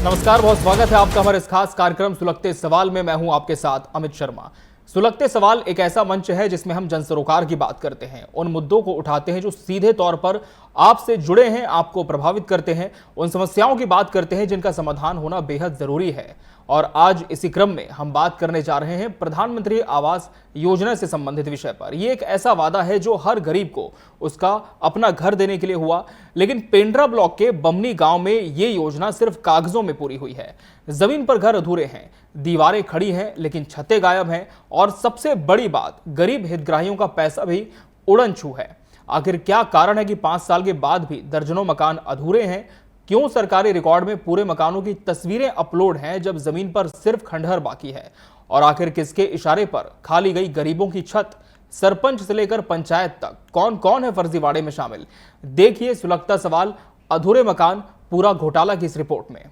नमस्कार, बहुत स्वागत है आपका हमारे इस खास कार्यक्रम सुलगते सवाल में। मैं हूं आपके साथ अमित शर्मा। सुलगते सवाल एक ऐसा मंच है जिसमें हम जन सरोकार की बात करते हैं, उन मुद्दों को उठाते हैं जो सीधे तौर पर आपसे जुड़े हैं, आपको प्रभावित करते हैं, उन समस्याओं की बात करते हैं जिनका समाधान होना बेहद जरूरी है। और आज इसी क्रम में हम बात करने जा रहे हैं प्रधानमंत्री आवास योजना से संबंधित विषय पर। यह एक ऐसा वादा है जो हर गरीब को उसका अपना घर देने के लिए हुआ, लेकिन पेंड्रा ब्लॉक के बमनी गांव में ये योजना सिर्फ कागजों में पूरी हुई है। जमीन पर घर अधूरे हैं, दीवारें खड़ी हैं लेकिन छतें गायब हैं, और सबसे बड़ी बात, गरीब हितग्राहियों का पैसा भी उड़न छू है। आखिर क्या कारण है कि 5 साल के बाद भी दर्जनों मकान अधूरे हैं? क्यों सरकारी रिकॉर्ड में पूरे मकानों की तस्वीरें अपलोड हैं जब जमीन पर सिर्फ खंडहर बाकी है? और आखिर किसके इशारे पर खाली गई गरीबों की छत? सरपंच से लेकर पंचायत तक कौन कौन है फर्जीवाड़े में शामिल? देखिए सुलगता सवाल, अधूरे मकान, पूरा घोटाला की इस रिपोर्ट में।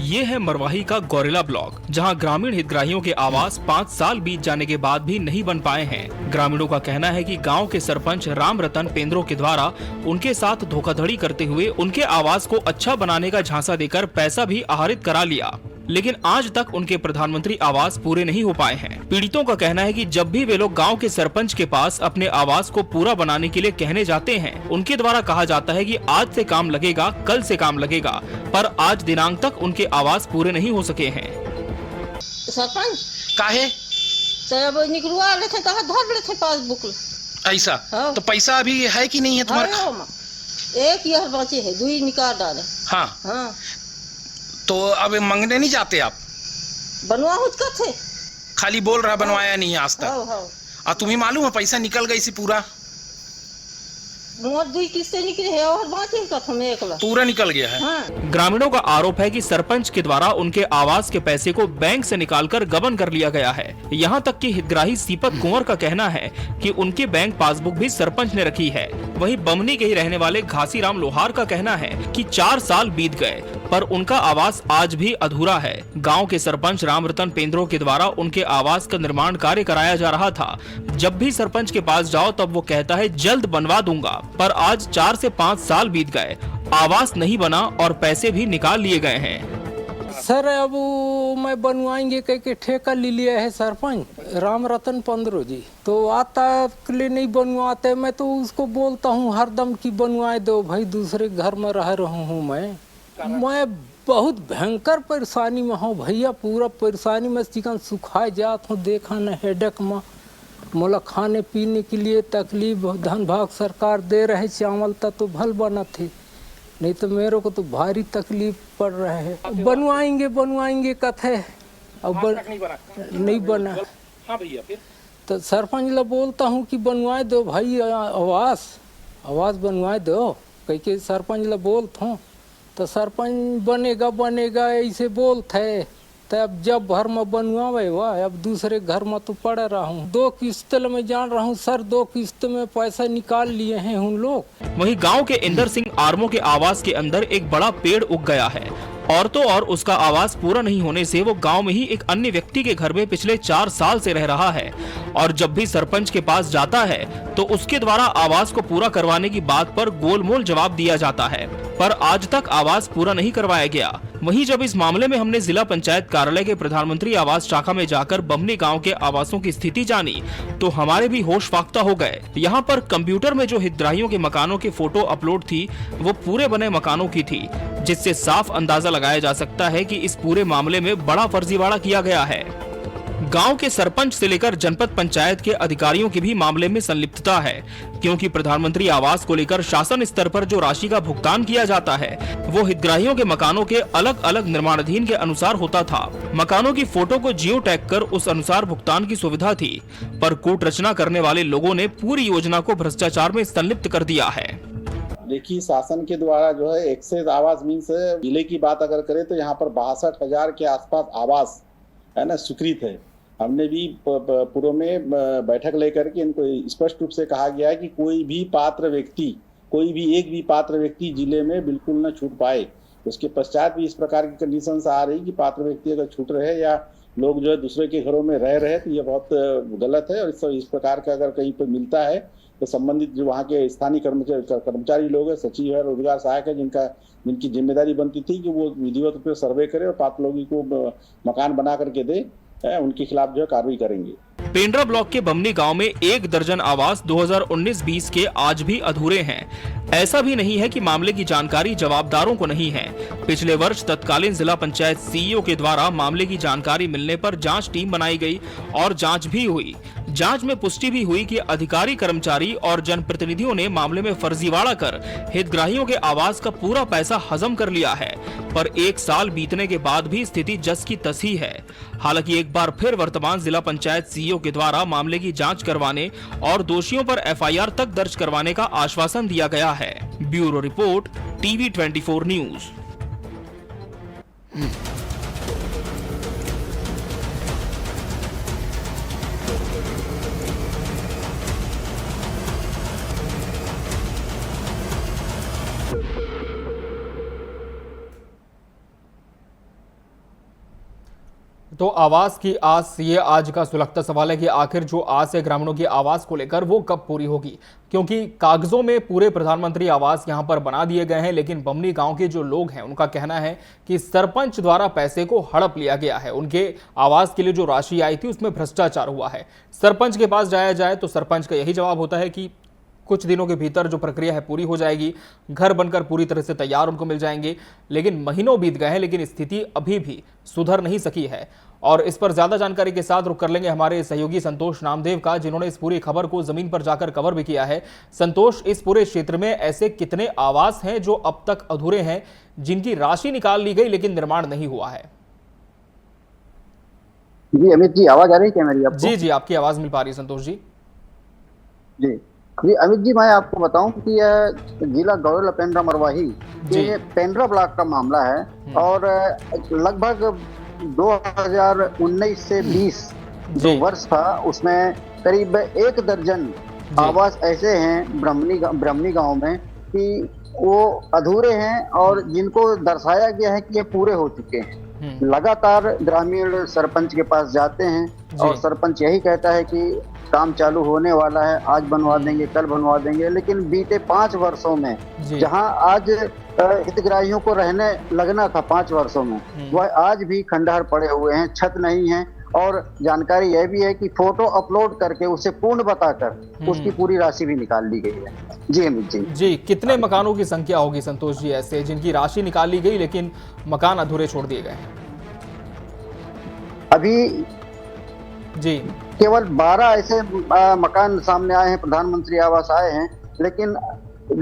ये है मरवाही का गौरेला ब्लॉक, जहां ग्रामीण हितग्राहियों के आवास 5 साल बीत जाने के बाद भी नहीं बन पाए हैं। ग्रामीणों का कहना है कि गांव के सरपंच राम रतन पेंद्रो के द्वारा उनके साथ धोखाधड़ी करते हुए उनके आवास को अच्छा बनाने का झांसा देकर पैसा भी आहरित करा लिया, लेकिन आज तक उनके प्रधानमंत्री आवास पूरे नहीं हो पाए हैं। पीड़ितों का कहना है कि जब भी वे लोग गांव के सरपंच के पास अपने आवास को पूरा बनाने के लिए कहने जाते हैं, उनके द्वारा कहा जाता है कि आज से काम लगेगा, कल से काम लगेगा, पर आज दिनांक तक उनके आवास पूरे नहीं हो सके हैं। सरपंच काहे सब निकलवा लेते कहा धर लेते पासबुक ऐसा? हाँ। तो पैसा अभी है कि नहीं है तुम्हारा? हाँ, एक यह बचे है, 2 निकाल डाले। हाँ, हाँ, तो अब मांगने नहीं जाते आप? बनवा हुच का थे खाली बोल रहा बनवाया नहीं है आज तक। हाँ, हाँ। और तुम्हें मालूम है पैसा निकल गई सी पूरा? मोर 2 किस्तें निकले है और बाकी का था मैं एकला पूरा निकल गया है। हाँ। ग्रामीणों का आरोप है कि सरपंच के द्वारा उनके आवास के पैसे को बैंक से निकालकर गबन कर लिया गया है। यहाँ तक कि हितग्राही सीपत कुंवर का कहना है कि उनके बैंक पासबुक भी सरपंच ने रखी है। वहीं बमनी के ही रहने वाले घासीराम लोहार का कहना है कि 4 साल बीत गए पर उनका आवास आज भी अधूरा है। गांव के सरपंच रामरतन पेंद्रो के द्वारा उनके आवास का निर्माण कार्य कराया जा रहा था। जब भी सरपंच के पास जाओ तब वो कहता है जल्द बनवा दूंगा, पर आज 4 से 5 साल बीत गए, आवास नहीं बना और पैसे भी निकाल लिए गए हैं। सर अब मैं बनवाएंगे कह के ठेका ले लिया है सरपंच राम रतन पेंद्रो जी, तो आता के लिए नहीं बनवाते। मैं तो उसको बोलता हूँ हरदम की बनवाए दो भाई, दूसरे घर में रह रहा हूँ मैं बहुत भयंकर परेशानी में हूँ भैया, पूरा परेशानी में चिकन सुखाए जात हूँ। देखा न हेडेक में मोला खाने पीने के लिए तकलीफ, धन भाग सरकार दे रहे चावल तक तो भल बना थे, नहीं तो मेरे को तो भारी तकलीफ पड़ रहा है। बनवाएंगे कथे अब नहीं बना। हाँ भैया, फिर तो सरपंच ला बोलता हूँ कि बनवाए दो भाई, आवास बनवाए दो कह के सरपंच ला बोलता हूँ। तो सरपंच बनेगा ऐसे बोलते। तो अब जब घर में बनवावे वाह, अब दूसरे घर में तो पड़ रहा हूँ। 2 किस्त में जान रहा हूँ सर, 2 किस्त में पैसा निकाल लिए हैं उन लोग। वहीं गांव के इंदर सिंह आर्मो के आवास के अंदर एक बड़ा पेड़ उग गया है, और तो और उसका आवास पूरा नहीं होने से वो गांव में ही एक अन्य व्यक्ति के घर में पिछले 4 साल से रह रहा है। और जब भी सरपंच के पास जाता है तो उसके द्वारा आवास को पूरा करवाने की बात पर गोलमोल जवाब दिया जाता है, पर आज तक आवास पूरा नहीं करवाया गया। वहीं जब इस मामले में हमने जिला पंचायत कार्यालय के प्रधानमंत्री आवास शाखा में जाकर बमनी गांव के आवासों की स्थिति जानी तो हमारे भी होश फाख्ता हो गए। यहाँ पर कंप्यूटर में जो हितग्राहियों के मकानों की फोटो अपलोड थी वो पूरे बने मकानों की थी, जिससे साफ अंदाजा लगाया जा सकता है कि इस पूरे मामले में बड़ा फर्जीवाड़ा किया गया है। गांव के सरपंच से लेकर जनपद पंचायत के अधिकारियों की भी मामले में संलिप्तता है, क्योंकि प्रधानमंत्री आवास को लेकर शासन स्तर पर जो राशि का भुगतान किया जाता है वो हितग्राहियों के मकानों के अलग अलग निर्माणाधीन के अनुसार होता था। मकानों की फोटो को जियो टैग कर उस अनुसार भुगतान की सुविधा थी, पर कूट रचना करने वाले लोगों ने पूरी योजना को भ्रष्टाचार में संलिप्त कर दिया है। देखिए, शासन के द्वारा जो है एक्सेस आवास मीन्स जिले की बात अगर करें तो यहाँ पर 62,000 के आसपास आवास है ना स्वीकृत है। हमने भी पूर्व में बैठक लेकर के इनको स्पष्ट रूप से कहा गया है कि कोई भी पात्र व्यक्ति कोई भी एक भी पात्र व्यक्ति जिले में बिल्कुल न छूट पाए। उसके पश्चात भी इस प्रकार की कंडीशन आ रही कि पात्र व्यक्ति अगर छूट रहे या लोग जो है दूसरे के घरों में रह रहे, तो ये बहुत गलत है। और इस प्रकार का अगर कहीं पर मिलता है तो संबंधित जो वहाँ के स्थानीय कर्मचारी लोग हैं, सचिव है, रोजगार सहायक है, जिनकी जिम्मेदारी बनती थी कि वो विधिवत रूप से सर्वे करे और पात्र लोगों को मकान बना करके दे, उनके खिलाफ जो है कार्रवाई करेंगे। पेंड्रा ब्लॉक के बमनी गांव में 1 दर्जन आवास 2019-20 के आज भी अधूरे हैं। ऐसा भी नहीं है कि मामले की जानकारी जवाबदारों को नहीं है। पिछले वर्ष तत्कालीन जिला पंचायत सीईओ के द्वारा मामले की जानकारी मिलने पर जांच टीम बनाई गई और जांच भी हुई। जांच में पुष्टि भी हुई कि अधिकारी, कर्मचारी और जनप्रतिनिधियों ने मामले में फर्जीवाड़ा कर हितग्राहियों के आवास का पूरा पैसा हजम कर लिया है। पर 1 साल बीतने के बाद भी स्थिति जस की तस ही है। हालांकि एक बार फिर वर्तमान जिला पंचायत सीईओ के द्वारा मामले की जांच करवाने और दोषियों पर एफआईआर तक दर्ज करवाने का आश्वासन दिया गया है। Bureau report, TV 24 news. तो आवास की आस, ये आज का सुलगता सवाल है कि आखिर जो आस है ग्रामीणों की आवास को लेकर वो कब पूरी होगी, क्योंकि कागजों में पूरे प्रधानमंत्री आवास यहां पर बना दिए गए हैं, लेकिन बमनी गांव के जो लोग हैं उनका कहना है कि सरपंच द्वारा पैसे को हड़प लिया गया है। उनके आवास के लिए जो राशि आई थी उसमें भ्रष्टाचार हुआ है। सरपंच के पास जाया जाए तो सरपंच का यही जवाब होता है कि कुछ दिनों के भीतर जो प्रक्रिया है पूरी हो जाएगी, घर बनकर पूरी तरह से तैयार उनको मिल जाएंगे। लेकिन महीनों बीत गए हैं, लेकिन स्थिति अभी भी सुधर नहीं सकी है। और इस पर ज्यादा जानकारी के साथ रुक कर लेंगे हमारे सहयोगी संतोष नामदेव का, जिन्होंने इस पूरी खबर को जमीन पर जाकर कवर भी किया है। संतोष, इस पूरे क्षेत्र में ऐसे कितने आवास हैं जो अब तक अधूरे हैं, जिनकी राशि निकाल ली गई लेकिन निर्माण नहीं हुआ है? जी अमित जी, आवाज आ रही है क्या मेरी आपको? जी जी, आपकी आवाज मिल पा रही है संतोष जी। जी जी अमित जी, मैं आपको बताऊं कि यह जिला गौरल पेंड्रा मरवाही के पेंड्रा ब्लॉक का मामला है और लगभग 2019 से 20 जो वर्ष था उसमें करीब 1 दर्जन आवास ऐसे हैं ब्रह्मनी गांव में कि वो अधूरे हैं और जिनको दर्शाया गया है कि ये पूरे हो चुके हैं। लगातार ग्रामीण सरपंच के पास जाते हैं और सरपंच यही कहता है कि काम चालू होने वाला है, आज बनवा देंगे, कल बनवा देंगे, लेकिन बीते 5 वर्षों में जहां आज हितग्राहियों को रहने लगना था 5 वर्षों में, वह आज भी खंडहर पड़े हुए हैं, छत नहीं है। और जानकारी यह भी है कि फोटो अपलोड करके उसे पूर्ण बताकर उसकी पूरी राशि भी निकाल ली गई है। जी अमित जी, कितने मकानों की संख्या होगी संतोष जी ऐसे जिनकी राशि निकाल ली गई लेकिन मकान अधूरे छोड़ दिए गए हैं? अभी जी केवल 12 ऐसे मकान सामने आए हैं, प्रधानमंत्री आवास आए हैं, लेकिन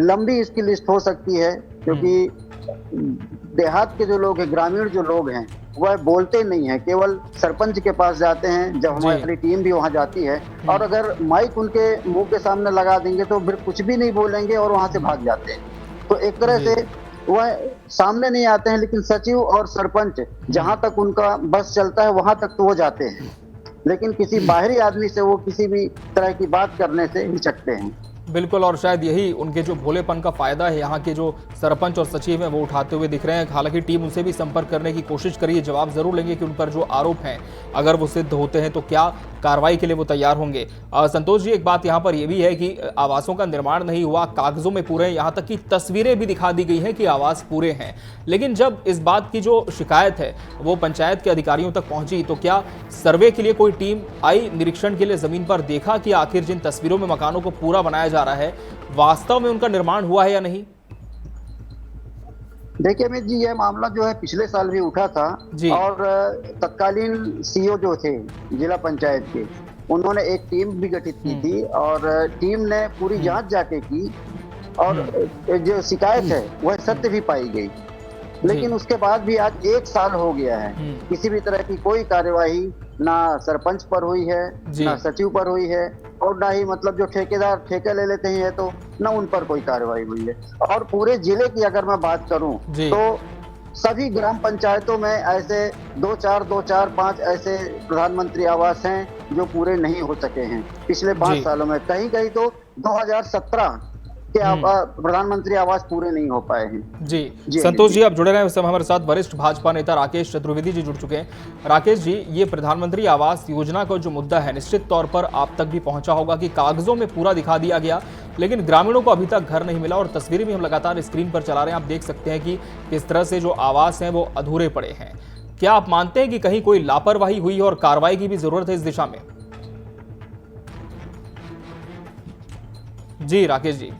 लंबी इसकी लिस्ट हो सकती है क्योंकि देहात के जो लोग हैं, ग्रामीण जो लोग हैं, वह बोलते नहीं है, केवल सरपंच के पास जाते हैं। जब हमारी टीम भी वहां जाती है और अगर माइक उनके मुंह के सामने लगा देंगे तो फिर कुछ भी नहीं बोलेंगे और वहां से भाग जाते हैं। तो एक तरह से वह सामने नहीं आते हैं, लेकिन सचिव और सरपंच जहां तक उनका बस चलता है वहां तक तो वो जाते हैं, लेकिन किसी बाहरी आदमी से वो किसी भी तरह की बात करने से हिचकते हैं। बिल्कुल, और शायद यही उनके जो भोलेपन का फायदा है यहाँ के जो सरपंच और सचिव हैं वो उठाते हुए दिख रहे हैं। हालांकि टीम उनसे भी संपर्क करने की कोशिश करिए, जवाब जरूर लेंगे कि उन पर जो आरोप हैं अगर वो सिद्ध होते हैं तो क्या कार्रवाई के लिए वो तैयार होंगे। संतोष जी, एक बात यहाँ पर यह भी है कि आवासों का निर्माण नहीं हुआ, कागजों में पूरे, यहाँ तक कि तस्वीरें भी दिखा दी गई हैं कि आवास पूरे हैं, लेकिन जब इस बात की जो शिकायत है वो पंचायत के अधिकारियों तक पहुंची तो क्या सर्वे के लिए कोई टीम आई, निरीक्षण के लिए जमीन पर देखा कि आखिर जिन तस्वीरों में मकानों को पूरा बनाया जा रहा है वास्तव में उनका निर्माण हुआ है या नहीं? देखिए अमित जी, यह मामला जो है पिछले साल भी उठा था और तत्कालीन सीईओ जो थे जिला पंचायत के, उन्होंने एक टीम भी गठित की थी और टीम ने पूरी जांच जाके की और जो शिकायत है वह सत्य भी पाई गई। लेकिन उसके बाद भी आज 1 साल हो गया है, किसी भी तरह की कोई कार्यवाही ना सरपंच पर हुई है, ना सचिव पर हुई है और ना ही मतलब जो ठेकेदार ठेके ले लेते हैं तो ना उन पर कोई कार्रवाई हुई है। और पूरे जिले की अगर मैं बात करूं तो सभी ग्राम पंचायतों में ऐसे 2-4-5 ऐसे प्रधानमंत्री आवास हैं जो पूरे नहीं हो सके हैं पिछले 5 सालों में। कहीं कहीं तो 2017 कि प्रधानमंत्री आवास पूरे नहीं हो पाए हैं। जी संतोष जी, आप जुड़े रहे हैं। इस समय हमारे साथ वरिष्ठ भाजपा नेता राकेश चतुर्वेदी जी जुड़ चुके हैं। राकेश जी, ये प्रधानमंत्री आवास योजना का जो मुद्दा है निश्चित तौर पर आप तक भी पहुंचा होगा कि कागजों में पूरा दिखा दिया गया, लेकिन ग्रामीणों को अभी तक घर नहीं मिला और तस्वीरें भी हम लगातार स्क्रीन पर चला रहे हैं। आप देख सकते हैं कि किस तरह से जो आवास हैं वो अधूरे पड़े हैं। क्या आप मानते हैं कि कहीं कोई लापरवाही हुई है और कार्रवाई की भी जरूरत है इस दिशा में? जी राकेश जी।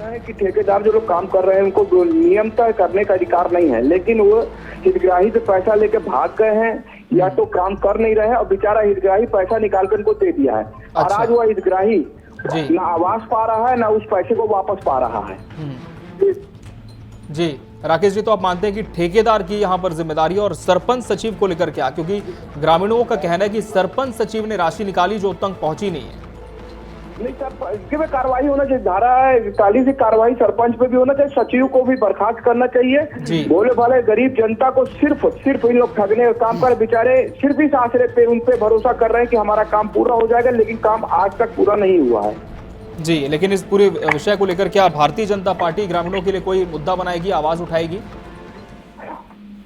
है कि ठेकेदार जो लोग काम कर रहे हैं उनको नियम तय करने का अधिकार नहीं है, लेकिन वो हितग्राही से पैसा लेके भाग गए हैं या तो काम कर नहीं रहे हैं और बेचारा हितग्राही पैसा निकाल कर उनको दे दिया है। और आज वो हितग्राही ना आवास पा रहा है ना उस पैसे को वापस पा रहा है। जी राकेश जी, तो आप मानते हैं कि ठेकेदार की यहाँ पर जिम्मेदारी और सरपंच सचिव को लेकर क्या? क्योंकि ग्रामीणों का कहना है कि सरपंच सचिव ने राशि निकाली जो तक पहुंची नहीं है। नहीं सर, इसके में कार्रवाई होना चाहिए। धारा 41 की कार्रवाई सरपंच पे भी होना चाहिए, सचिव को भी बर्खास्त करना चाहिए। भोले भाले गरीब जनता को सिर्फ इन लोग ठगने का काम कर, बेचारे सिर्फ इस आसरे पे उन पे भरोसा कर रहे हैं कि हमारा काम पूरा हो जाएगा, लेकिन काम आज तक पूरा नहीं हुआ है। जी, लेकिन इस पूरे विषय को लेकर क्या भारतीय जनता पार्टी ग्रामीणों के लिए कोई मुद्दा बनाएगी, आवाज उठाएगी?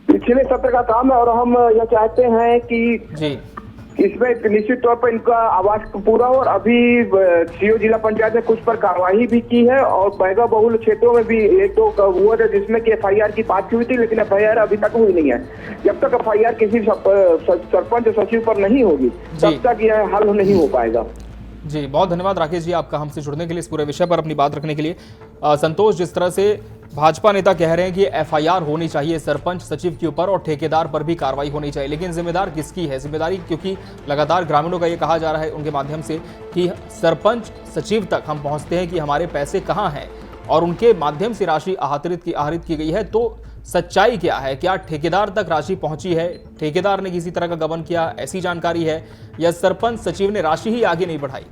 पिछले सत्र का काम है और हम यह चाहते हैं कि इसमें निश्चित तौर पर इनका आवाज पूरा हो। और अभी सीओ जिला पंचायत ने कुछ पर कार्रवाई भी की है और बैगा बहुल क्षेत्रों में भी एक दो हुआ था जिसमें कि FIR की बात हुई थी, लेकिन FIR अभी तक हुई नहीं है। जब तक FIR किसी सरपंच सचिव पर नहीं होगी तब तक यह हल नहीं हो पाएगा। जी, बहुत धन्यवाद राकेश जी आपका हमसे जुड़ने के लिए, इस पूरे विषय पर अपनी बात रखने के लिए। संतोष, जिस तरह से भाजपा नेता कह रहे हैं कि FIR होनी चाहिए सरपंच सचिव के ऊपर और ठेकेदार पर भी कार्रवाई होनी चाहिए, लेकिन जिम्मेदार किसकी है? जिम्मेदारी, क्योंकि लगातार ग्रामीणों का ये कहा जा रहा है उनके माध्यम से कि सरपंच सचिव तक हम पहुंचते हैं कि हमारे पैसे कहाँ हैं और उनके माध्यम से राशि आहरित की गई है। तो सच्चाई क्या है? क्या ठेकेदार तक राशि पहुंची है? ठेकेदार ने किसी तरह का गबन किया, ऐसी जानकारी है, या सरपंच सचिव ने राशि ही आगे नहीं बढ़ाई?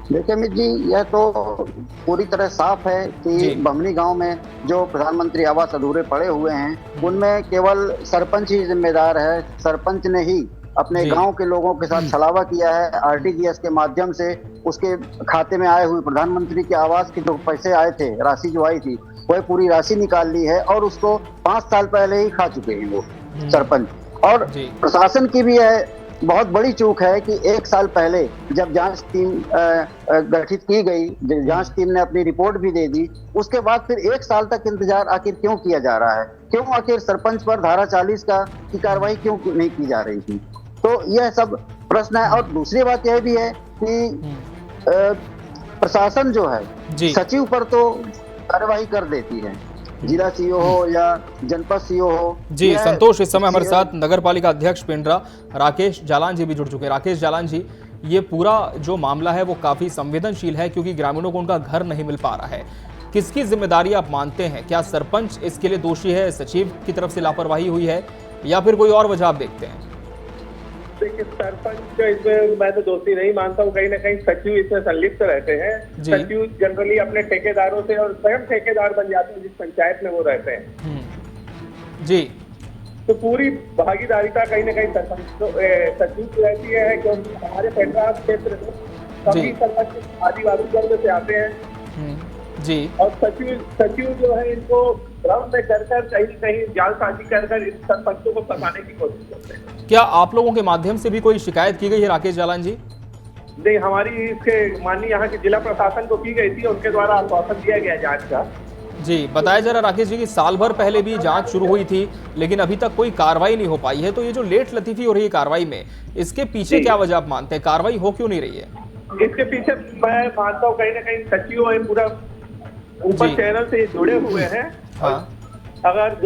देखिए अमित जी, यह तो पूरी तरह साफ है कि बमनी गांव में जो प्रधानमंत्री आवास अधूरे पड़े हुए हैं उनमें केवल सरपंच ही जिम्मेदार है। सरपंच ने ही अपने गांव के लोगों के साथ छलावा किया है। RTGS के माध्यम से उसके खाते में आए हुए प्रधानमंत्री के आवास के जो पैसे आए थे, राशि जो आई थी, वह पूरी राशि निकाल ली है और उसको 5 साल पहले ही खा चुके हैं वो सरपंच। और प्रशासन की भी यह बहुत बड़ी चूक है कि 1 साल पहले जब जांच टीम गठित की गई, जांच टीम ने अपनी रिपोर्ट भी दे दी, उसके बाद फिर 1 साल तक इंतजार आखिर क्यों किया जा रहा है? क्यों आखिर सरपंच पर धारा 40 की कार्रवाई क्यों नहीं की जा रही थी? तो यह सब प्रश्न है। और दूसरी बात यह भी है कि प्रशासन जो है सचिव पर तो कार्रवाई कर देती है, जिला सीओ हो या जनपद सीओ हो। जी संतोष, इस समय हमारे साथ नगर पालिका अध्यक्ष पेंड्रा राकेश जालान जी भी जुड़ चुके हैं। राकेश जालान जी, ये पूरा जो मामला है वो काफी संवेदनशील है क्योंकि ग्रामीणों को उनका घर नहीं मिल पा रहा है। किसकी जिम्मेदारी आप मानते हैं? क्या सरपंच इसके लिए दोषी है, सचिव की तरफ से लापरवाही हुई है, या फिर कोई और वजह आप देखते हैं? देखिए, सरपंच इसमें मैं तो दोषी नहीं मानता हूँ। कहीं ना कहीं सचिव इसमें संलिप्त रहते हैं। सचिव जनरली अपने ठेकेदारों से और स्वयं ठेकेदार बन जाते हैं जिस पंचायत में वो रहते हैं। जी, तो पूरी भागीदारिता कहीं ना कहीं सचिव की रहती है, क्योंकि हमारे पेंड्रा क्षेत्र में सभी सरपंच आदिवासी वर्ग से आते हैं जी। और सचिव जो है इनको भ्रम में कर कहीं जालसाजी कर इस सरपंचों को फंसाने की कोशिश करते हैं। क्या आप लोगों के माध्यम से भी कोई शिकायत की गई है राकेश जालान जी? नहीं, हमारी इसके माननीय यहाँ के जिला प्रशासन को की गई थी, उनके द्वारा आश्वासन दिया गया जांच का। जी, बताया जा रहा राकेश जी कि साल भर पहले भी जांच शुरू हुई थी लेकिन अभी तक कोई कार्रवाई नहीं हो पाई है। तो ये जो लेट लतीफी हो रही है कार्रवाई में, इसके पीछे क्या वजह आप मानते हैं? कार्रवाई हो क्यों नहीं रही है? इसके पीछे मैं मानता हूँ कहीं ना कहीं सचिव पूरा ऊपर चैनल से जुड़े हुए हैं। अगर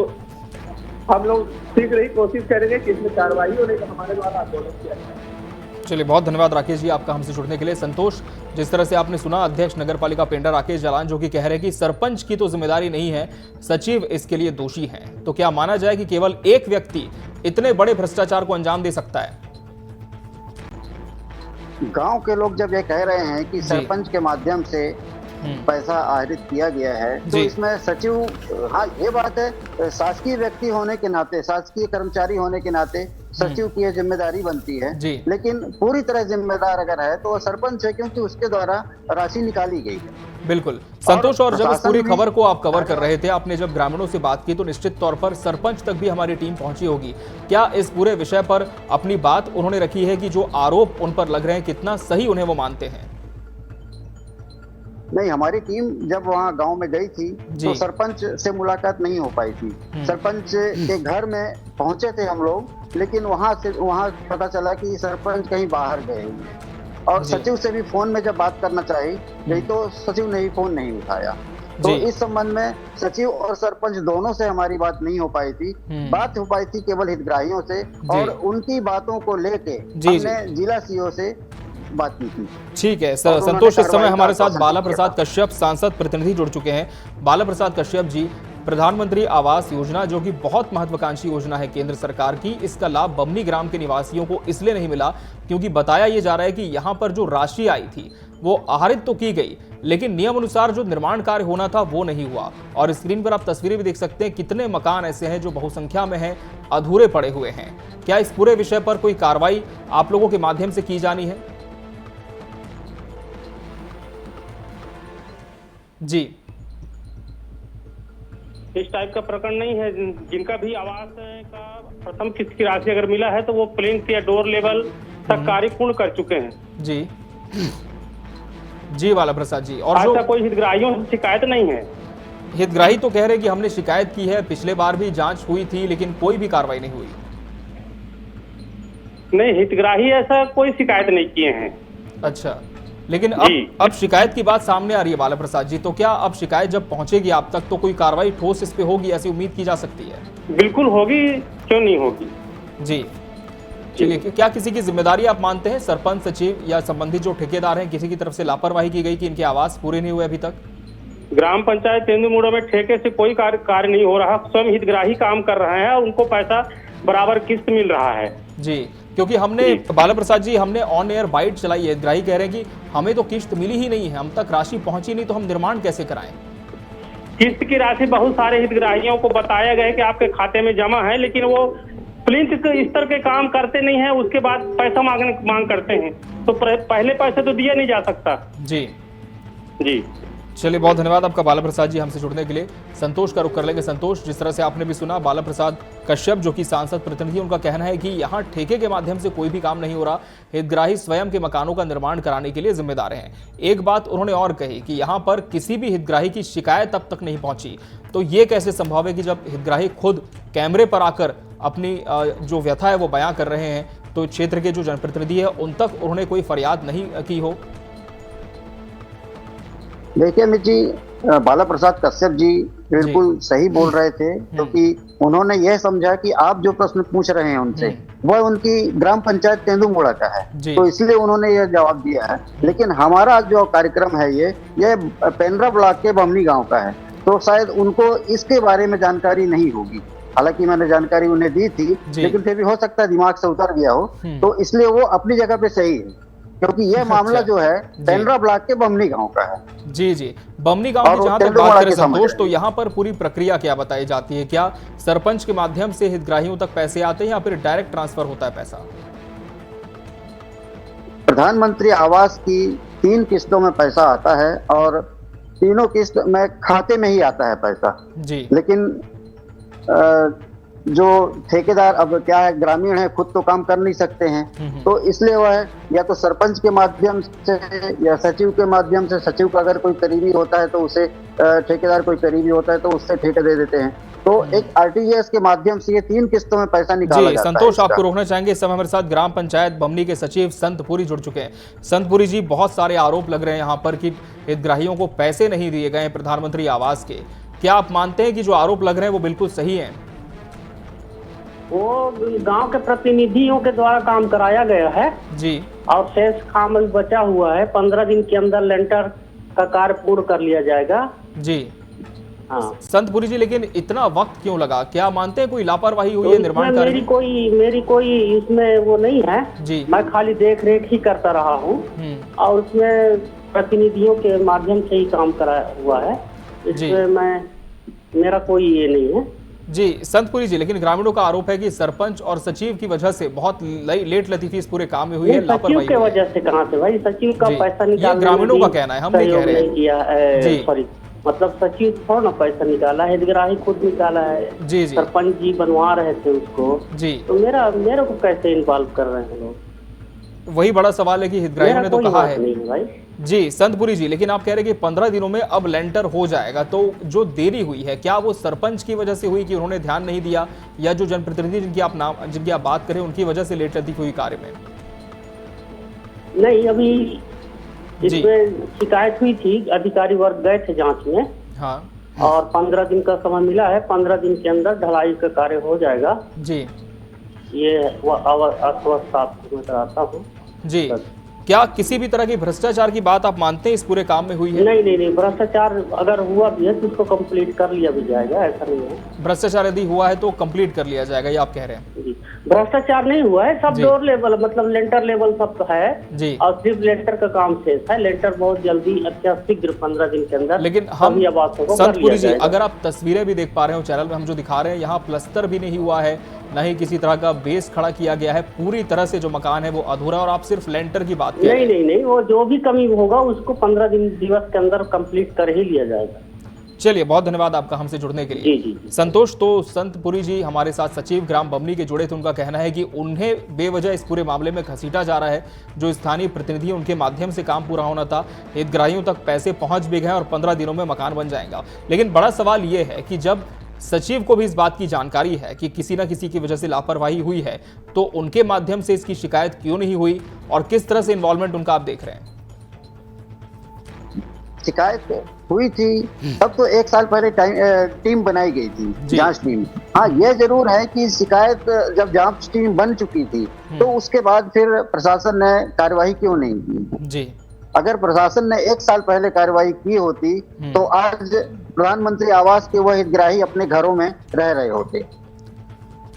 हम लोग शीघ्र ही कोशिश करेंगे कि इसमें कार्रवाई होने का हमारे द्वारा आंदोलन किया जाए। चलिए, बहुत धन्यवाद राकेश जी आपका हमसे जुड़ने के लिए। संतोष, जिस तरह से आपने सुना अध्यक्ष नगर पालिका पेंड्रा राकेश जालान जो कि कह रहे हैं कि सरपंच की तो जिम्मेदारी नहीं है, सचिव इसके लिए दोषी हैं। तो क्या माना जाए कि केवल एक व्यक्ति इतने बड़े भ्रष्टाचार को अंजाम दे सकता है? गांव के लोग जब ये कह रहे हैं कि सरपंच के माध्यम से पैसा आहरित किया गया है, तो इसमें सचिव, हाँ ये बात है, शासकीय व्यक्ति होने के नाते, शासकीय कर्मचारी होने के नाते सचिव की यह जिम्मेदारी बनती है, लेकिन पूरी तरह जिम्मेदार अगर है तो सरपंच है, क्योंकि उसके द्वारा राशि निकाली गई है। बिल्कुल संतोष, और जब इस पूरी खबर को आप कवर कर रहे थे, आपने जब ग्रामीणों से बात की तो निश्चित तौर पर सरपंच तक भी हमारी टीम पहुंची होगी। क्या इस पूरे विषय पर अपनी बात उन्होंने रखी है कि जो आरोप उन पर लग रहे हैं कितना सही उन्हें वो मानते हैं? नहीं, हमारी टीम जब वहाँ गांव में गई थी तो सरपंच से मुलाकात नहीं हो पाई थी। सरपंच के घर में पहुंचे थे हम लोग, लेकिन वहाँ पता चला कि सरपंच कहीं बाहर गए हैं, और सचिव से भी फोन में जब बात करना चाहिए तो सचिव ने भी फोन नहीं उठाया। तो इस संबंध में सचिव और सरपंच दोनों से हमारी बात नहीं हो पाई थी। बात हो पाई थी केवल हितग्राहियों से, और उनकी बातों को लेके हमने जिला सीओ से बात की थी। ठीक है संतोष, इस समय हमारे साथ बाला प्रसाद कश्यप सांसद प्रतिनिधि जुड़ चुके हैं। बाला प्रसाद कश्यप जी, प्रधानमंत्री आवास योजना जो कि बहुत महत्वाकांक्षी योजना है केंद्र सरकार की, इसका लाभ बमनी ग्राम के निवासियों को इसलिए नहीं मिला क्योंकि बताया यह जा रहा है कि यहां पर जो राशि आई थी वो आहरित तो की गई, लेकिन नियम अनुसार जो निर्माण कार्य होना था वो नहीं हुआ। और स्क्रीन पर आप तस्वीरें भी देख सकते हैं, कितने मकान ऐसे हैं जो बहुसंख्या में हैं, अधूरे पड़े हुए हैं। क्या इस पूरे विषय पर कोई कार्रवाई आप लोगों के माध्यम से की जानी है? जी, इस टाइप का प्रकरण नहीं है। जिनका भी आवास का प्रथम किस्त की राशि अगर मिला है तो वो प्लिंथ या डोर लेवल तक कार्य पूर्ण कर चुके हैं। जी बाला प्रसाद जी, और आज तक कोई हितग्राहियों से शिकायत नहीं है। हितग्राही तो कह रहे हैं कि हमने शिकायत की है, पिछले बार भी जांच हुई थी, लेकिन कोई भी कार्रवाई नहीं हुई। नहीं, हितग्राही ऐसा कोई शिकायत नहीं किए हैं। अच्छा, लेकिन अब शिकायत की बात सामने आ रही है बाला प्रसाद जी, तो क्या अब शिकायत जब पहुंचेगी आप तक तो कोई कार्रवाई ठोस इस पे होगी, ऐसी उम्मीद की जा सकती है? बिल्कुल होगी, क्यों नहीं होगी। जी चलिए, क्या किसी की जिम्मेदारी आप मानते हैं, सरपंच, सचिव या संबंधित जो ठेकेदार हैं, किसी की तरफ से लापरवाही की गई कि इनके आवास पूरे नहीं हुए अभी तक? ग्राम पंचायत तेंदुमुड़ा में ठेके से कोई कार्य नहीं हो रहा, स्वयं हितग्राही काम कर रहे हैं और उनको पैसा बराबर किस्त मिल रहा है। जी, क्योंकि हमने बाला प्रसाद जी हमने ऑन एयर बाइट चलाई है, हितग्राही कह रहे हैं कि हमें तो किस्त मिली ही नहीं है, हम तक राशि पहुंची नहीं, तो हम निर्माण कैसे कराएं? किस्त की राशि बहुत सारे हितग्राहियों को बताया गया कि आपके खाते में जमा है, लेकिन वो प्लिंथ स्तर के काम करते नहीं है, उसके बाद पैसा मांग करते हैं, तो पहले पैसे तो दिया नहीं जा सकता। जी चलिए, बहुत धन्यवाद आपका बाला प्रसाद जी हमसे जुड़ने के लिए। संतोष का रुख कर लेंगे। संतोष, जिस तरह से आपने भी सुना, बाला प्रसाद कश्यप जो कि सांसद प्रतिनिधि, उनका कहना है कि यहाँ ठेके के माध्यम से कोई भी काम नहीं हो रहा, हितग्राही स्वयं के मकानों का निर्माण कराने के लिए जिम्मेदार हैं। एक बात उन्होंने और कही कि यहाँ पर किसी भी हितग्राही की शिकायत अब तक नहीं पहुंची, तो ये कैसे संभव है कि जब हितग्राही खुद कैमरे पर आकर अपनी जो व्यथा है वो बयां कर रहे हैं, तो क्षेत्र के जो जनप्रतिनिधि है उन तक उन्होंने कोई फरियाद नहीं की हो? देखिए अमित जी, बाला प्रसाद कश्यप जी बिल्कुल सही बोल रहे थे, क्योंकि उन्होंने यह समझा कि आप जो प्रश्न पूछ रहे हैं उनसे वह उनकी ग्राम पंचायत तेंदुमुड़ा का है, तो इसलिए उन्होंने यह जवाब दिया है। लेकिन हमारा जो कार्यक्रम है ये पेंड्रा ब्लॉक के बमनी गांव का है, तो शायद उनको इसके बारे में जानकारी नहीं होगी। हालांकि मैंने जानकारी उन्हें दी थी, लेकिन फिर भी हो सकता है दिमाग से उतर गया हो, तो इसलिए वो अपनी जगह पे सही है, क्योंकि यह मामला जो है पेंड्रा ब्लॉक के बमनी गांव का है। जी, बमनी गांव की जहां तक बात करें संतोष, तो यहाँ पर पूरी प्रक्रिया क्या बताई जाती है? क्या सरपंच के माध्यम से हितग्राहियों तक पैसे आते हैं या फिर डायरेक्ट ट्रांसफर होता है पैसा? प्रधानमंत्री आवास की 3 किस्तों में पैसा आता है और तीनों किस्त में खाते में ही आता है पैसा। लेकिन जो ठेकेदार, अब क्या है, ग्रामीण है, खुद तो काम कर नहीं सकते हैं, तो इसलिए वह या तो सरपंच के माध्यम से या सचिव के माध्यम से, सचिव का अगर कोई करीबी होता है तो उसे, ठेकेदार कोई करीबी होता है तो उससे ठेके दे देते हैं, तो एक आरटीजीएस के माध्यम से ये 3 किस्तों में पैसा निकाला जाता है। संतोष, आपको रोकना चाहेंगे, इस समय हमारे साथ ग्राम पंचायत बमनी के सचिव संतपुरी जुड़ चुके हैं। संतपुरी जी, बहुत सारे आरोप लग रहे हैं यहाँ पर कि हितग्राहियों को पैसे नहीं दिए गए प्रधानमंत्री आवास के, क्या आप मानते हैं कि जो आरोप लग रहे हैं वो बिल्कुल सही है? वो गांव के प्रतिनिधियों के द्वारा काम कराया गया है और शेष काम अभी बचा हुआ है। 15 दिन के अंदर लेंटर का कार्य पूर्ण कर लिया जाएगा। हाँ संतपुरी जी, लेकिन इतना वक्त क्यों लगा? क्या मानते हैं कोई लापरवाही हुई है निर्माण कार्य? मेरी कोई इसमें वो नहीं है, मैं खाली देख रेख ही करता रहा हूँ और उसमें प्रतिनिधियों के माध्यम से ही काम करा हुआ है, इसमें मेरा कोई ये नहीं है। जी संतपुरी जी, लेकिन ग्रामीणों का आरोप है कि सरपंच और सचिव की वजह से बहुत लेट लतीफी इस पूरे काम में हुई है, लापरवाही की वजह से कहाँ से भाई, सचिव का पैसा निकालने ग्रामीणों का कहना है, हम नहीं कह रहे हैं। सॉरी, मतलब सचिव थोड़ा ना पैसा निकाला, हितग्राही खुद निकाला है। जी सरपंच जी बनवा रहे थे उसको जी, तो मेरे को कैसे इन्वॉल्व कर रहे हैं लोग? वही बड़ा सवाल है कि हितग्राहियों ने तो कहा है भाई। जी संतपुरी जी, लेकिन आप कह रहे हैं कि 15 दिनों में अब लेंटर हो जाएगा, तो जो देरी हुई है क्या वो सरपंच की वजह से हुई कि उन्होंने ध्यान नहीं दिया, या जो जनप्रतिनिधि जिनकी आप बात करें उनकी वजह से लेट लतीफी हुई कार्य में? नहीं, अभी इसमें शिकायत हुई थी, अधिकारी वर्ग गए थे जांच में। हाँ, और 15 दिन का समय मिला है, 15 दिन के अंदर ढलाई का कार्य हो जाएगा। जी, ये आश्वस्त आपको मैं कराता हूँ। जी, क्या किसी भी तरह की भ्रष्टाचार की बात आप मानते हैं इस पूरे काम में हुई है? नहीं, भ्रष्टाचार अगर हुआ भी है तो उसको कंप्लीट कर लिया भी जाएगा, ऐसा नहीं है। भ्रष्टाचार यदि हुआ है तो कंप्लीट कर लिया जाएगा, ये आप कह रहे हैं? भ्रष्टाचार नहीं हुआ है, सब डोर लेवल मतलब लेंटर लेवल सब है जी, और सिर्फ लेंटर का काम शेष है। लेंटर बहुत जल्दी, अच्छा शीघ्र 15 दिन के अंदर। लेकिन हम संतपुरी जी, अगर आप तस्वीरें भी देख पा रहे हो चैनल में हम जो दिखा रहे हैं, यहाँ प्लस्तर भी नहीं हुआ है, न ही किसी तरह का बेस खड़ा किया गया है, पूरी तरह से जो मकान है वो अधूरा, और आप सिर्फ लेंटर की बात कर रहे हैं। नहीं, वो जो भी कमी होगा उसको 15 दिवस के अंदर कंप्लीट कर ही लिया जाएगा। चलिए, बहुत धन्यवाद आपका हमसे जुड़ने के लिए। जी। संतोष, तो संतपुरी जी हमारे साथ सचिव ग्राम बमनी के जुड़े थे, उनका कहना है कि उन्हें बेवजह इस पूरे मामले में घसीटा जा रहा है। जो स्थानीय प्रतिनिधि उनके माध्यम से काम पूरा होना था, हितग्राहियों तक पैसे पहुंच भी गए और 15 दिनों में मकान बन जाएगा। लेकिन बड़ा सवाल ये है कि जब सचिव को भी इस बात की जानकारी है कि किसी न किसी की वजह से लापरवाही हुई है, तो उनके माध्यम से इसकी शिकायत क्यों नहीं हुई, और किस तरह से इन्वॉल्वमेंट उनका आप देख रहे हैं? शिकायत हुई थी तब तो 1 साल पहले टीम बनाई गई थी, जांच टीम। हाँ, यह जरूर है कि शिकायत जब जांच टीम बन चुकी थी तो उसके बाद फिर प्रशासन ने कार्रवाई क्यों नहीं की? जी, अगर प्रशासन ने 1 साल पहले कार्रवाई की होती तो आज प्रधानमंत्री आवास के वह हितग्राही अपने घरों में रह रहे होते।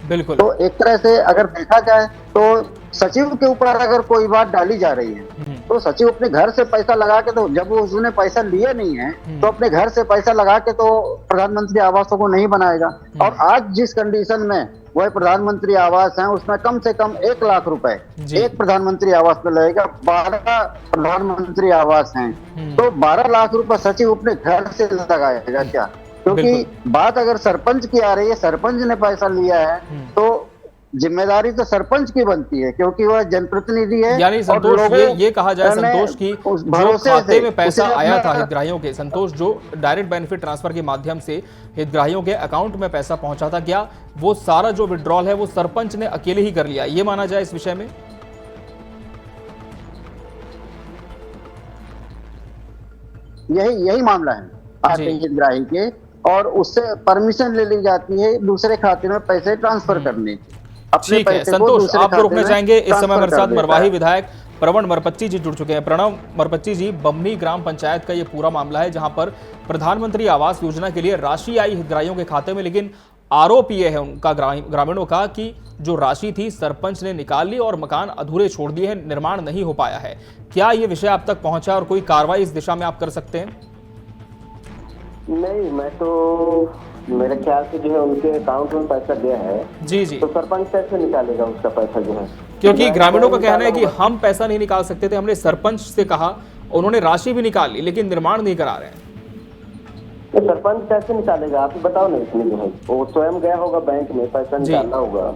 बिल्कुल। तो एक तरह से अगर देखा जाए तो सचिव के ऊपर अगर कोई बात डाली जा रही है तो सचिव अपने घर से पैसा लगा के, तो जब वो उसने पैसा लिए नहीं है तो अपने घर से पैसा लगा के तो प्रधानमंत्री आवासों को नहीं बनाएगा। और आज जिस कंडीशन में वह प्रधानमंत्री आवास है उसमें कम से कम 1 लाख रुपए एक प्रधानमंत्री आवास में लगेगा। 12 प्रधानमंत्री आवास हैं तो 12 लाख रुपए सचिव अपने घर से लगाएगा क्या? क्योंकि बात अगर सरपंच की आ रही है, सरपंच ने पैसा लिया है तो जिम्मेदारी तो सरपंच की बनती है, क्योंकि वह जनप्रतिनिधि है। यानी संतोष, ये कहा जाए संतोष की जो खाते में पैसा आया था हितग्राहियों के, संतोष जो डायरेक्ट बेनिफिट ट्रांसफर के माध्यम से हितग्राहियों के अकाउंट में पैसा पहुंचा था, क्या वो सारा जो विड्रॉल है वो सरपंच ने अकेले ही कर लिया, ये माना जाए इस विषय में? यही मामला है आज हितग्राही के, और उससे परमिशन ले ली जाती है दूसरे खाते में पैसे ट्रांसफर करने। ठीक है संतोष, आपको रुकना चाहेंगे। इस समय हमारे साथ मरवाही विधायक प्रवण मरपच्ची जी जुड़ चुके हैं। प्रणव मरपच्ची जी, बमनी ग्राम पंचायत का ये पूरा मामला है जहां पर प्रधानमंत्री आवास योजना के लिए राशि आई हितग्राहियों के खाते में, लेकिन आरोप ये है उनका ग्रामीणों का कि जो राशि थी सरपंच ने निकाल ली और मकान अधूरे छोड़ दिए हैं, निर्माण नहीं हो पाया है। क्या ये विषय आप तक पहुंचा और कोई कार्रवाई इस दिशा में आप कर सकते हैं? नहीं, मैं तो मेरे ख्याल से जो है उनके अकाउंट में पैसा गया है। जी, तो सरपंच कैसे निकालेगा उसका पैसा जो है? क्योंकि ग्रामीणों का कहना है कि हम पैसा नहीं निकाल सकते थे, हमने सरपंच से कहा, उन्होंने राशि भी निकाल ली लेकिन निर्माण नहीं करा रहे हैं। तो सरपंच कैसे निकालेगा आप बताओ ना? इसमें जो है वो स्वयं गया होगा बैंक में, पैसा निकालना होगा।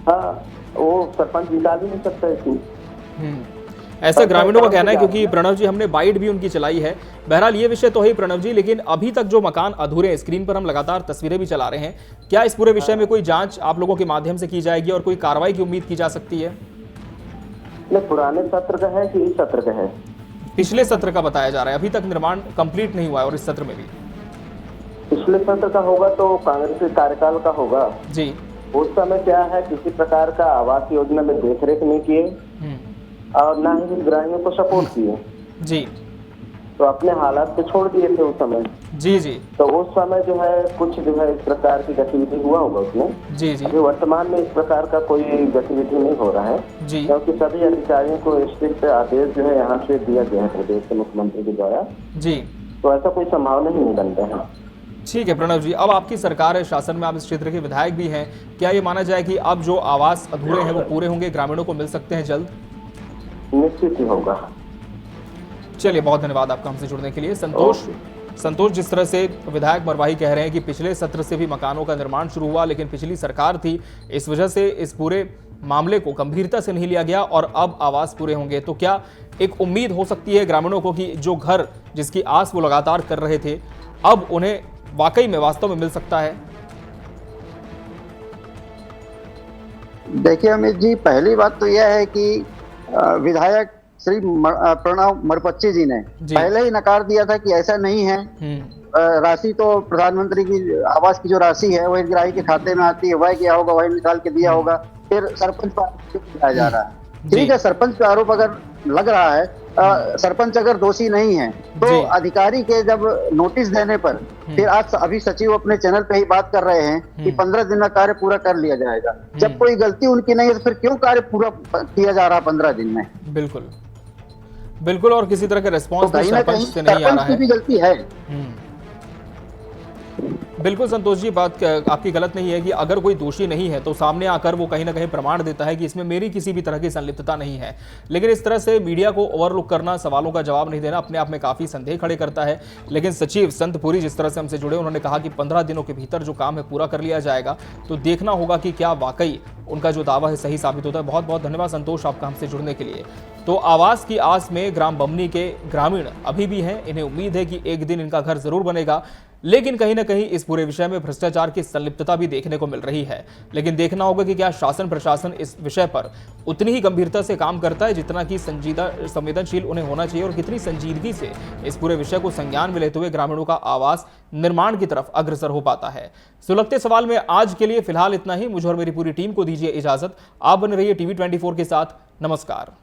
हाँ, वो सरपंच निकाल ही नहीं सकता इसमें। ऐसा ग्रामीणों का कहना है, क्योंकि प्रणव जी हमने बाइट भी उनकी चलाई है। बहरहाल ये विषय तो है ही प्रणव जी, लेकिन अभी तक जो मकान अधूरे हैं, स्क्रीन पर हम लगातार तस्वीरें भी चला रहे हैं, क्या इस पूरे विषय में कोई जांच आप लोगों के माध्यम से की जाएगी और कोई कार्रवाई की उम्मीद की जा सकती है? पुराने सत्र का है कि इस सत्र का है? पिछले सत्र का बताया जा रहा है, अभी तक निर्माण कंप्लीट नहीं हुआ है और इस सत्र में भी। पिछले सत्र का होगा तो कांग्रेस के कार्यकाल का होगा जी। उस समय क्या है, किसी प्रकार का आवास योजना में देखरेख नहीं किए और ना ही हितग्राहियों को सपोर्ट किए। जी, तो अपने हालात पे छोड़ दिए थे उस समय। जी जी। तो उस समय जो है कुछ जो है इस प्रकार की गतिविधि हुआ होगा उसमें। जी जी। अभी वर्तमान में इस प्रकार का कोई गतिविधि नहीं हो रहा है जी, क्योंकि सभी अधिकारियों को स्ट्रिक्ट आदेश जो है यहाँ से दिया गया है प्रदेश के मुख्यमंत्री के द्वारा। जी, तो ऐसा कोई संभावना ही नहीं बनता है। ठीक है प्रणव जी, अब आपकी सरकार है, शासन में आप इस क्षेत्र के विधायक भी हैं, क्या ये माना जाए कि अब जो आवास अधूरे हैं वो पूरे होंगे, ग्रामीणों को मिल सकते हैं जल्द? निश्चित ही होगा। चलिए, बहुत धन्यवाद आपका हमसे जुड़ने के लिए। संतोष, जिस तरह से विधायक मरवाही कह रहे हैं कि पिछले सत्र से भी मकानों का निर्माण शुरू हुआ, लेकिन पिछली सरकार थी, इस वजह से इस पूरे मामले को गंभीरता से नहीं लिया गया और अब आवास पूरे होंगे, तो क्या एक उम्मीद हो सकती है ग्रामीणों को कि जो घर जिसकी आस वो लगातार कर रहे थे अब उन्हें वाकई में वास्तव में मिल सकता है? देखिए अमित जी, पहली बात तो यह है कि विधायक श्री प्रणव मरपच्ची जी ने पहले ही नकार दिया था कि ऐसा नहीं है। राशि तो प्रधानमंत्री की आवास की जो राशि है वह हितग्राही के खाते में आती है, वह किया होगा, वही निकाल के दिया होगा। फिर सरपंच पर आरोप लगाया जा रहा है। ठीक है, सरपंच पे आरोप अगर लग रहा है, सरपंच अगर दोषी नहीं है तो अधिकारी के जब नोटिस देने पर फिर आज अभी सचिव अपने चैनल पे ही बात कर रहे हैं कि 15 दिन में कार्य पूरा कर लिया जाएगा। जब कोई गलती उनकी नहीं है तो फिर क्यों कार्य पूरा किया जा रहा है 15 दिन में? बिल्कुल बिल्कुल, और किसी तरह का रिस्पॉन्स तो सरपंच से नहीं आ रहा है। भी गलती है। बिल्कुल संतोष जी, बात आपकी गलत नहीं है कि अगर कोई दोषी नहीं है तो सामने आकर वो कहीं ना कहीं प्रमाण देता है कि इसमें मेरी किसी भी तरह की संलिप्तता नहीं है। लेकिन इस तरह से मीडिया को ओवरलुक करना, सवालों का जवाब नहीं देना अपने आप में काफी संदेह खड़े करता है। लेकिन सचिव संतपुरी जिस तरह से हमसे जुड़े, उन्होंने कहा कि 15 दिनों के भीतर जो काम है पूरा कर लिया जाएगा, तो देखना होगा कि क्या वाकई उनका जो दावा है सही साबित होता है। बहुत बहुत धन्यवाद संतोष आपका हमसे जुड़ने के लिए। तो आवास की आस में ग्राम बमनी के ग्रामीण अभी भी हैं, इन्हें उम्मीद है कि एक दिन इनका घर जरूर बनेगा, लेकिन कहीं ना कहीं इस पूरे विषय में भ्रष्टाचार की संलिप्तता भी देखने को मिल रही है। लेकिन देखना होगा कि क्या शासन प्रशासन इस विषय पर उतनी ही गंभीरता से काम करता है जितना कि संवेदनशील उन्हें होना चाहिए, और कितनी संजीदगी से इस पूरे विषय को संज्ञान में लेते हुए ग्रामीणों का आवास निर्माण की तरफ अग्रसर हो पाता है। सुलगते सवाल में आज के लिए फिलहाल इतना ही। मुझे और मेरी पूरी टीम को दीजिए इजाजत। आप बने रहिए टीवी 24 के साथ। नमस्कार।